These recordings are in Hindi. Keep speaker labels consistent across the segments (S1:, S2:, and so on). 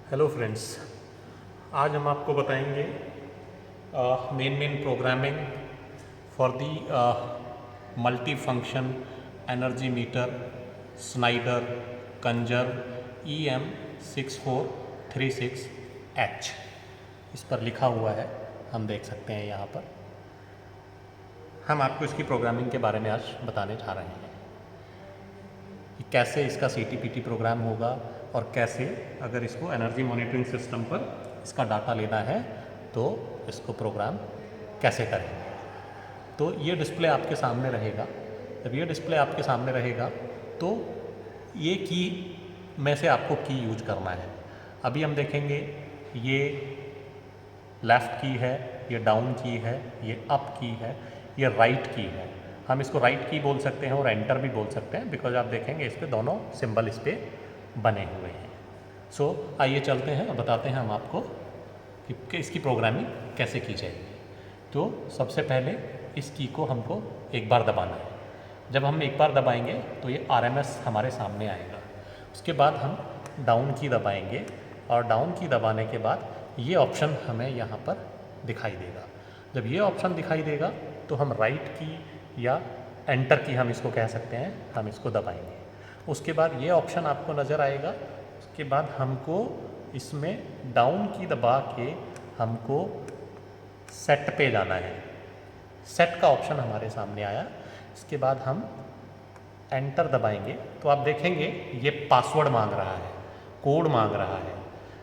S1: हेलो फ्रेंड्स, आज हम आपको बताएंगे main programming for the multi function energy meter Snyder Kanjar EM6436H। इस पर लिखा हुआ है, हम देख सकते हैं यहाँ पर। हम आपको इसकी प्रोग्रामिंग के बारे में आज बताने जा रहे हैं कि कैसे इसका CTPT प्रोग्राम होगा और कैसे अगर इसको एनर्जी मॉनिटरिंग सिस्टम पर इसका डाटा लेना है तो इसको प्रोग्राम कैसे करेंगे। तो ये डिस्प्ले आपके सामने रहेगा। जब ये डिस्प्ले आपके सामने रहेगा तो ये की में से आपको की यूज करना है। अभी हम देखेंगे ये लेफ़्ट की है, ये डाउन की है, ये अप की है, ये राइट की है। हम इसको राइट की बोल सकते हैं और एंटर भी बोल सकते हैं, बिकॉज आप देखेंगे इस पे दोनों सिंबल इस पे बने हुए हैं। सो आइए चलते हैं और बताते हैं हम आपको कि इसकी प्रोग्रामिंग कैसे की जाएगी। तो सबसे पहले इस की को हमको एक बार दबाना है। जब हम एक बार दबाएंगे तो ये RMS हमारे सामने आएगा। उसके बाद हम डाउन की दबाएंगे और डाउन की दबाने के बाद ये ऑप्शन हमें यहाँ पर दिखाई देगा। जब ये ऑप्शन दिखाई देगा तो हम राइट की या एंटर की, हम इसको कह सकते हैं, हम इसको दबाएंगे। उसके बाद ये ऑप्शन आपको नज़र आएगा। उसके बाद हमको इसमें डाउन की दबा के हमको सेट पे जाना है। सेट का ऑप्शन हमारे सामने आया। इसके बाद हम एंटर दबाएंगे तो आप देखेंगे ये पासवर्ड मांग रहा है, कोड मांग रहा है।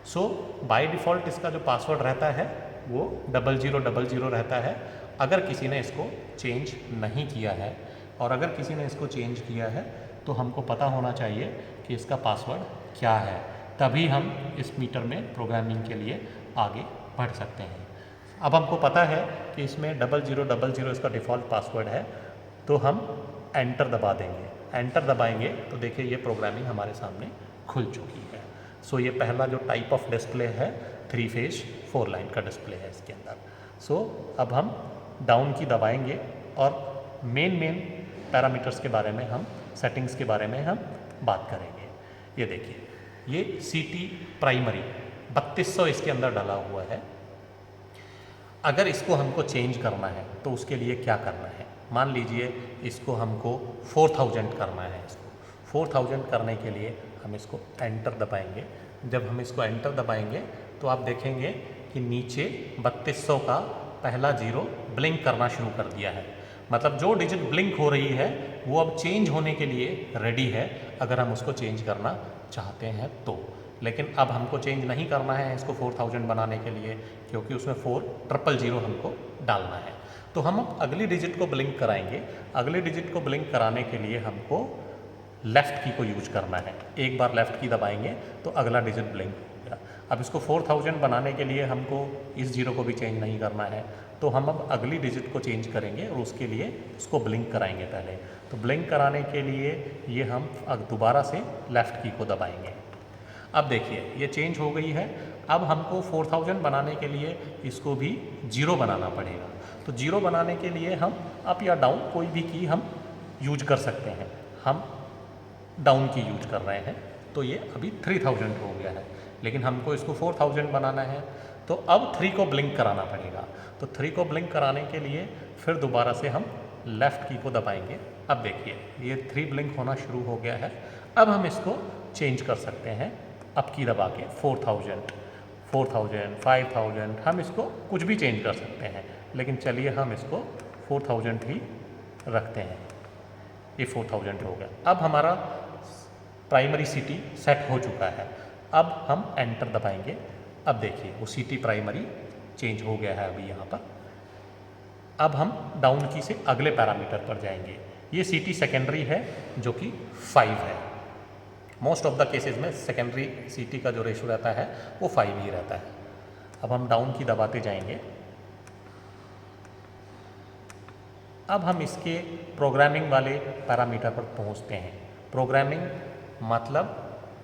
S1: सो बाय डिफ़ॉल्ट इसका जो पासवर्ड रहता है वो 0000 रहता है। अगर किसी ने इसको चेंज नहीं किया है और अगर किसी ने इसको चेंज किया है तो हमको पता होना चाहिए कि इसका पासवर्ड क्या है, तभी हम इस मीटर में प्रोग्रामिंग के लिए आगे बढ़ सकते हैं। अब हमको पता है कि इसमें 0000 इसका डिफ़ॉल्ट पासवर्ड है, तो हम एंटर दबा देंगे। एंटर दबाएंगे तो देखिए ये प्रोग्रामिंग हमारे सामने खुल चुकी है। सो ये पहला जो टाइप ऑफ डिस्प्ले है 3 फेज 4 लाइन का डिस्प्ले है इसके अंदर। सो अब हम डाउन की दबाएंगे और मेन पैरामीटर्स के बारे में, हम सेटिंग्स के बारे में हम बात करेंगे। ये देखिए ये CT प्राइमरी 3200 इसके अंदर डाला हुआ है। अगर इसको हमको चेंज करना है तो उसके लिए क्या करना है। मान लीजिए इसको हमको 4000 करना है। इसको 4000 करने के लिए हम इसको एंटर दबाएंगे। जब हम इसको एंटर दबाएंगे तो आप देखेंगे कि नीचे 3200 का पहला जीरो ब्लिंक करना शुरू कर दिया है। मतलब जो डिजिट ब्लिंक हो रही है वो अब चेंज होने के लिए रेडी है, अगर हम उसको चेंज करना चाहते हैं तो। लेकिन अब हमको चेंज नहीं करना है इसको 4000 बनाने के लिए, क्योंकि उसमें 4000 हमको डालना है। तो हम अब अगली डिजिट को ब्लिंक कराएंगे। अगली डिजिट को ब्लिंक कराने के लिए हमको लेफ़्ट की को यूज करना है। एक बार लेफ़्ट की दबाएंगे तो अगला डिजिट ब्लिंक हो गया। अब इसको 4000 बनाने के लिए हमको इस जीरो को भी चेंज नहीं करना है, तो हम अब अगली डिजिट को चेंज करेंगे और उसके लिए उसको ब्लिंक कराएंगे पहले। तो ब्लिंक कराने के लिए ये हम दोबारा से लेफ़्ट की को दबाएंगे। अब देखिए ये चेंज हो गई है। अब हमको 4000 बनाने के लिए इसको भी जीरो बनाना पड़ेगा। तो जीरो बनाने के लिए हम अप या डाउन कोई भी की हम यूज कर सकते हैं। हम डाउन की यूज कर रहे हैं तो ये अभी 3000 हो गया है, लेकिन हमको इसको 4000 बनाना है तो अब 3 को ब्लिंक कराना पड़ेगा। तो 3 को ब्लिंक कराने के लिए फिर दोबारा से हम लेफ़्ट की को दबाएंगे। अब देखिए ये 3 ब्लिंक होना शुरू हो गया है। अब हम इसको चेंज कर सकते हैं अप की दबा के 4000, 5000, हम इसको कुछ भी चेंज कर सकते हैं, लेकिन चलिए हम इसको 4000 ही रखते हैं। ये 4000 हो गया। अब हमारा प्राइमरी CT सेट हो चुका है। अब हम एंटर दबाएंगे। अब देखिए वो CT प्राइमरी चेंज हो गया है अभी यहाँ पर। अब हम डाउन की से अगले पैरामीटर पर जाएंगे। ये CT सेकेंडरी है जो कि 5 है। मोस्ट ऑफ द केसेस में सेकेंडरी CT का जो रेशो रहता है वो 5 ही रहता है। अब हम डाउन की दबाते जाएंगे। अब हम इसके प्रोग्रामिंग वाले पैरामीटर पर पहुंचते हैं। प्रोग्रामिंग मतलब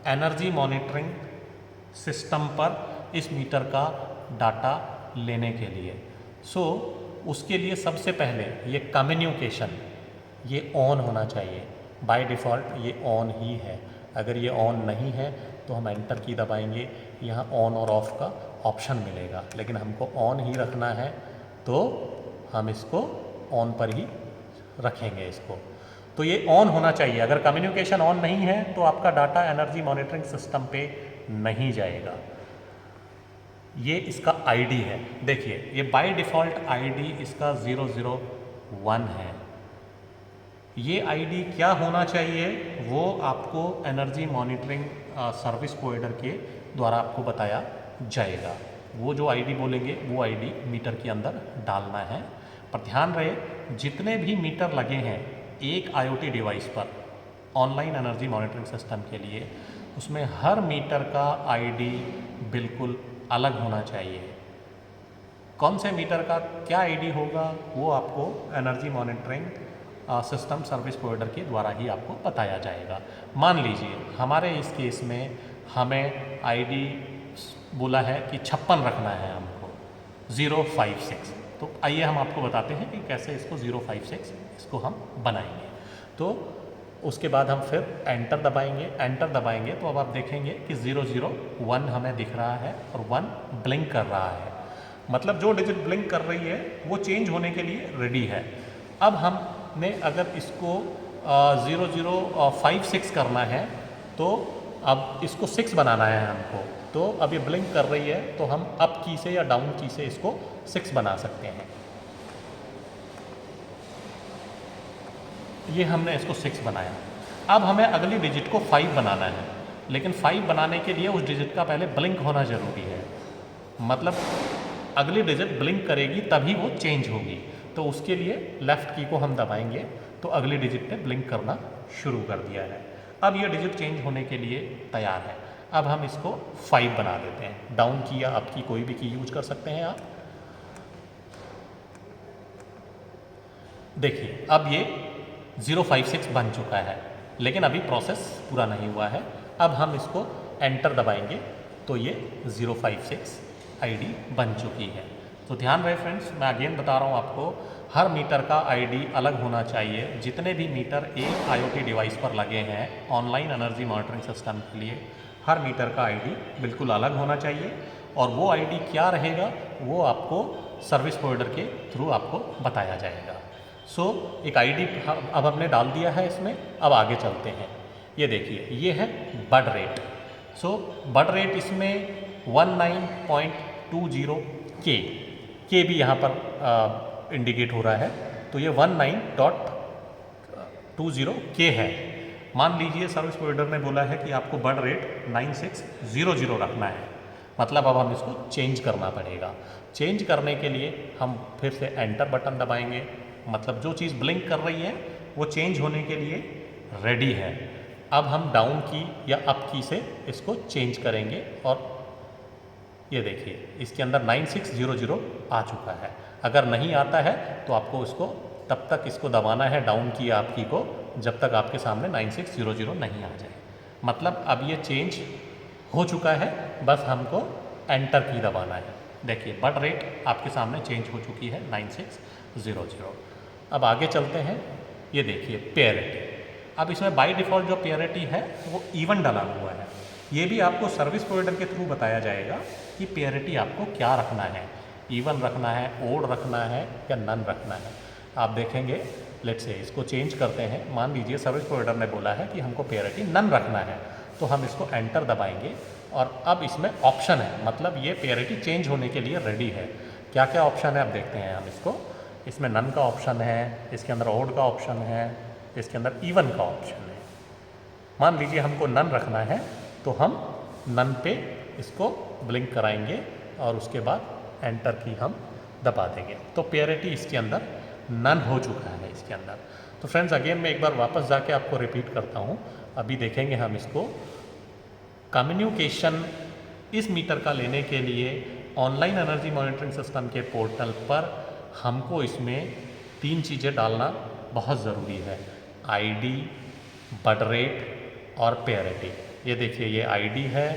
S1: एनर्जी मॉनिटरिंग सिस्टम पर इस मीटर का डाटा लेने के लिए। सो उसके लिए सबसे पहले ये कम्युनिकेशन ये ऑन होना चाहिए। बाय डिफ़ॉल्ट ये ऑन ही है। अगर ये ऑन नहीं है तो हम एंटर की दबाएंगे, यहाँ ऑन और ऑफ का ऑप्शन मिलेगा, लेकिन हमको ऑन ही रखना है तो हम इसको ऑन पर ही रखेंगे इसको। तो ये ऑन होना चाहिए, अगर कम्युनिकेशन ऑन नहीं है तो आपका डाटा एनर्जी मॉनिटरिंग सिस्टम पे नहीं जाएगा। ये इसका आईडी है, देखिए ये बाय डिफ़ॉल्ट आईडी इसका 001 है। ये आईडी क्या होना चाहिए वो आपको एनर्जी मॉनिटरिंग सर्विस प्रोवाइडर के द्वारा आपको बताया जाएगा। वो जो आईडी बोलेंगे वो आईडी मीटर के अंदर डालना है। पर ध्यान रहे जितने भी मीटर लगे हैं एक आईओटी डिवाइस पर ऑनलाइन एनर्जी मॉनिटरिंग सिस्टम के लिए, उसमें हर मीटर का आईडी बिल्कुल अलग होना चाहिए। कौन से मीटर का क्या आईडी होगा वो आपको energy monitoring system service provider के द्वारा ही आपको बताया जाएगा। मान लीजिए हमारे इस केस में हमें आईडी बोला है कि 56 रखना है हमको 056। तो आइए हम आपको बताते हैं कि कैसे इसको 056 इसको हम बनाएंगे। तो उसके बाद हम फिर एंटर दबाएंगे। एंटर दबाएंगे तो अब आप देखेंगे कि 001 हमें दिख रहा है और 1 ब्लिंक कर रहा है, मतलब जो डिजिट ब्लिंक कर रही है वो चेंज होने के लिए रेडी है। अब हमने अगर इसको 0056 करना है तो अब इसको 6 बनाना है हमको। तो अब ये ब्लिंक कर रही है तो हम अप की से या डाउन की से इसको 6 बना सकते हैं। ये हमने इसको 6 बनाया। अब हमें अगली डिजिट को 5 बनाना है, लेकिन 5 बनाने के लिए उस डिजिट का पहले ब्लिंक होना ज़रूरी है, मतलब अगली डिजिट ब्लिंक करेगी तभी वो चेंज होगी। तो उसके लिए लेफ़्ट की को हम दबाएंगे तो अगली डिजिट ने ब्लिंक करना शुरू कर दिया है। अब ये डिजिट चेंज होने के लिए तैयार है। अब हम इसको 5 बना देते हैं। डाउन की या अप की कोई भी की यूज कर सकते हैं आप। देखिए अब ये 056 बन चुका है, लेकिन अभी प्रोसेस पूरा नहीं हुआ है। अब हम इसको एंटर दबाएंगे तो ये 056 आईडी बन चुकी है। तो ध्यान रहे फ्रेंड्स, मैं अगेन बता रहा हूँ आपको, हर मीटर का आईडी अलग होना चाहिए। जितने भी मीटर एक आईओटी डिवाइस पर लगे हैं ऑनलाइन एनर्जी मॉनिटरिंग सिस्टम के लिए, हर मीटर का आईडी बिल्कुल अलग होना चाहिए। और वो आईडी क्या रहेगा वो आपको सर्विस प्रोवाइडर के थ्रू आपको बताया जाएगा। सो एक आईडी अब हमने डाल दिया है इसमें। अब आगे चलते हैं। ये देखिए ये है बड रेट। सो बड रेट इसमें 19.20 के भी यहाँ पर इंडिकेट हो रहा है। तो ये 19.20 के है। मान लीजिए सर्विस प्रोवाइडर ने बोला है कि आपको बड रेट 9600 रखना है, मतलब अब हम इसको चेंज करना पड़ेगा। चेंज करने के लिए हम फिर से एंटर बटन दबाएंगे, मतलब जो चीज़ ब्लिंक कर रही है वो चेंज होने के लिए रेडी है। अब हम डाउन की या अप की से इसको चेंज करेंगे और ये देखिए इसके अंदर 9600 आ चुका है। अगर नहीं आता है तो आपको इसको तब तक इसको दबाना है डाउन की या अप की को जब तक आपके सामने 9600 नहीं आ जाए। मतलब अब ये चेंज हो चुका है, बस हमको एंटर की दबाना है। देखिए बड रेट आपके सामने चेंज हो चुकी है 9600। अब आगे चलते हैं। ये देखिए पेयरिटी। अब इसमें बाय डिफ़ॉल्ट जो पेयरिटी है वो इवन डाला हुआ है। ये भी आपको सर्विस प्रोवाइडर के थ्रू बताया जाएगा कि पेयरिटी आपको क्या रखना है, इवन रखना है, ओड रखना है या नन रखना है। आप देखेंगे, लेट्स से इसको चेंज करते हैं। मान लीजिए सर्विस प्रोवाइडर ने बोला है कि हमको पेयरिटी नन रखना है, तो हम इसको एंटर दबाएंगे और अब इसमें ऑप्शन है, मतलब ये पेयरिटी चेंज होने के लिए रेडी है। क्या क्या ऑप्शन है अब देखते हैं हम इसको। इसमें नन का ऑप्शन है, इसके अंदर ओड का ऑप्शन है, इसके अंदर इवन का ऑप्शन है। मान लीजिए हमको नन रखना है तो हम नन पे इसको ब्लिंक कराएंगे और उसके बाद एंटर की हम दबा देंगे। तो पेयरिटी इसके अंदर नन हो चुका है इसके अंदर। तो फ्रेंड्स अगेन मैं एक बार वापस जाके आपको रिपीट करता हूँ। अभी देखेंगे हम इसको। कम्युनिकेशन इस मीटर का लेने के लिए ऑनलाइन एनर्जी मॉनिटरिंग सिस्टम के पोर्टल पर हमको इसमें 3 चीज़ें डालना बहुत ज़रूरी है, आईडी, बड रेट और पेयरिटी। ये देखिए ये आईडी है,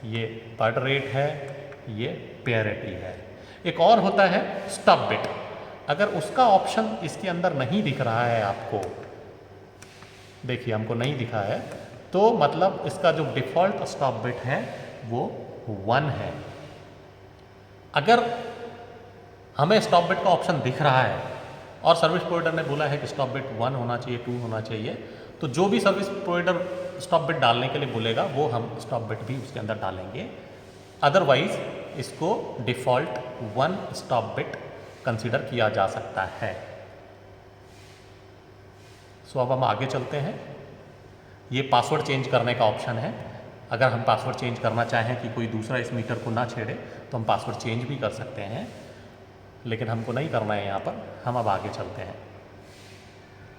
S1: ये बड रेट है, ये पेयरिटी है। एक और होता है स्टॉप बिट। अगर उसका ऑप्शन इसके अंदर नहीं दिख रहा है आपको, देखिए हमको नहीं दिखा है, तो मतलब इसका जो डिफ़ॉल्ट स्टॉप बिट है वो 1 है। अगर हमें स्टॉप बिट का ऑप्शन दिख रहा है और सर्विस प्रोवाइडर ने बोला है कि स्टॉप बिट 1 होना चाहिए, 2 होना चाहिए, तो जो भी सर्विस प्रोवाइडर स्टॉप बिट डालने के लिए बोलेगा वो हम स्टॉप बिट भी उसके अंदर डालेंगे। अदरवाइज इसको डिफ़ॉल्ट 1 स्टॉप बिट कंसीडर किया जा सकता है। सो अब हम आगे चलते हैं। ये पासवर्ड चेंज करने का ऑप्शन है। अगर हम पासवर्ड चेंज करना चाहें कि कोई दूसरा इस मीटर को ना छेड़े तो हम पासवर्ड चेंज भी कर सकते हैं, लेकिन हमको नहीं करना है यहाँ पर। हम अब आगे चलते हैं।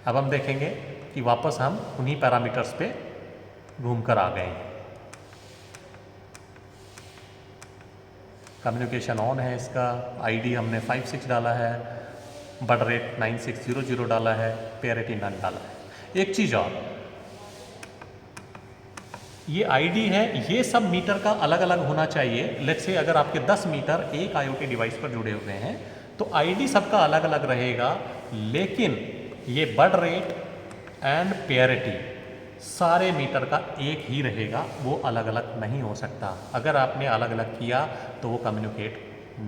S1: अब हम देखेंगे कि वापस हम उन्हीं पैरामीटर्स पे घूम कर आ गए हैं। कम्युनिकेशन ऑन है, इसका आईडी हमने 56 डाला है, बर्ड रेट 9600 डाला है, पेयरिटी नन डाला है। एक चीज़ और, ये आईडी है, ये सब मीटर का अलग अलग होना चाहिए। लेट्स से अगर आपके 10 मीटर एक IoT डिवाइस पर जुड़े हुए हैं तो आईडी सबका अलग अलग रहेगा, लेकिन ये बर्ड रेट एंड पेयरिटी सारे मीटर का एक ही रहेगा, वो अलग अलग नहीं हो सकता। अगर आपने अलग अलग किया तो वो कम्युनिकेट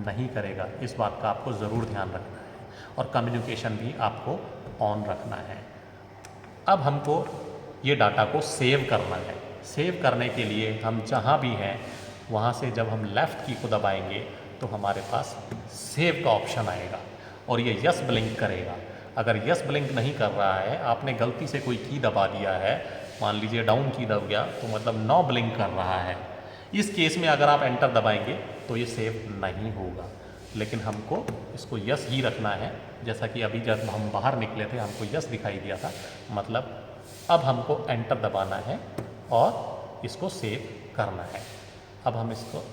S1: नहीं करेगा। इस बात का आपको ज़रूर ध्यान रखना है और कम्युनिकेशन भी आपको ऑन रखना है। अब हमको ये डाटा को सेव करना है। सेव करने के लिए हम जहाँ भी हैं वहाँ से जब हम लेफ़्ट की को दबाएंगे तो हमारे पास सेव का ऑप्शन आएगा और ये यस ब्लिंक करेगा। अगर यस ब्लिंक नहीं कर रहा है, आपने गलती से कोई की दबा दिया है, मान लीजिए डाउन की दब गया, तो मतलब नो ब्लिंक कर रहा है। इस केस में अगर आप एंटर दबाएंगे तो ये सेव नहीं होगा, लेकिन हमको इसको यस ही रखना है। जैसा कि अभी जब हम बाहर निकले थे हमको यस दिखाई दिया था, मतलब अब हमको एंटर दबाना है और इसको सेव करना है। अब हम इसको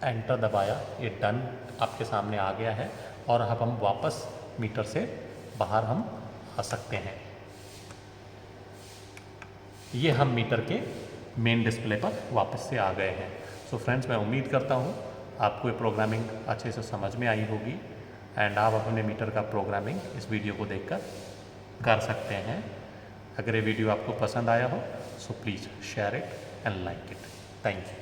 S1: एंटर दबाया, ये डन आपके सामने आ गया है और अब हम वापस मीटर से बाहर हम आ सकते हैं। ये हम मीटर के मेन डिस्प्ले पर वापस से आ गए हैं। सो फ्रेंड्स, मैं उम्मीद करता हूँ आपको ये प्रोग्रामिंग अच्छे से समझ में आई होगी एंड आप अपने मीटर का प्रोग्रामिंग इस वीडियो को देखकर कर सकते हैं। अगर ये वीडियो आपको पसंद आया हो so please share it and like it. Thank you.